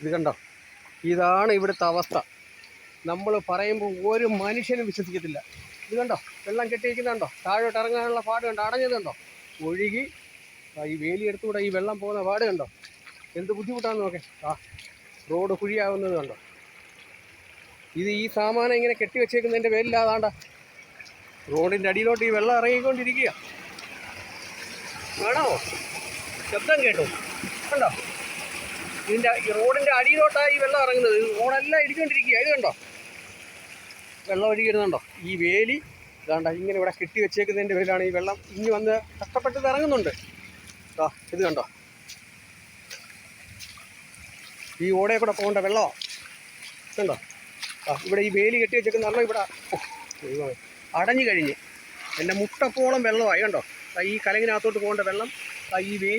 ഇത് കണ്ടോ, ഇതാണ് ഇവിടുത്തെ അവസ്ഥ. നമ്മൾ പറയുമ്പോൾ ഒരു മനുഷ്യനും വിശ്വസിക്കത്തില്ല. ഇത് കണ്ടോ, വെള്ളം കെട്ടിയിരിക്കുന്നുണ്ടോ, താഴോട്ട് ഇറങ്ങാനുള്ള പാട് കണ്ടോ, അടഞ്ഞതുണ്ടോ, ഒഴുകി ഈ വേലിയെടുത്തുകൂടെ ഈ വെള്ളം പോകുന്ന പാട് കണ്ടോ, എന്ത് ബുദ്ധിമുട്ടാണെന്ന് നോക്കേ. റോഡ് കുഴിയാവുന്നത് കണ്ടോ. ഇത് ഈ സാമാനം ഇങ്ങനെ കെട്ടിവെച്ചേക്കുന്നതിൻ്റെ പേരില്ലാതാണ്ട റോഡിൻ്റെ അടിയിലോട്ട് ഈ വെള്ളം ഇറങ്ങിക്കൊണ്ടിരിക്കുക. കാണാമോ, ശബ്ദം കേട്ടോ, കണ്ടോ, ഇതിൻ്റെ ഈ റോഡിൻ്റെ അടിയിലോട്ടാണ് ഈ വെള്ളം ഇറങ്ങുന്നത്. റോഡെല്ലാം ഇടിച്ചുകൊണ്ടിരിക്കുക. ഇത് കണ്ടോ, വെള്ളം ഒഴുകിയിരുന്നുണ്ടോ. ഈ വേലി ഇതാണ്ട ഇങ്ങനെ ഇവിടെ കെട്ടി വെച്ചേക്കുന്നതിൻ്റെ പേരിലാണ് ഈ വെള്ളം ഇനി വന്ന് കഷ്ടപ്പെട്ട് ഇറങ്ങുന്നുണ്ട്. ഇത് കണ്ടോ, ഈ ഓടയിൽ കൂടെ പോകേണ്ട വെള്ളമാണ്. കണ്ടോ, ഇവിടെ ഈ വേലി കെട്ടി വെച്ചേക്കുന്ന വെള്ളം ഇവിടെ അടഞ്ഞു കഴിഞ്ഞ് എൻ്റെ മുട്ടപ്പോളം വെള്ളമായി. കണ്ടോ, ഈ കലങ്ങിനകത്തോട്ട് പോകേണ്ട വെള്ളം ഈ വേലി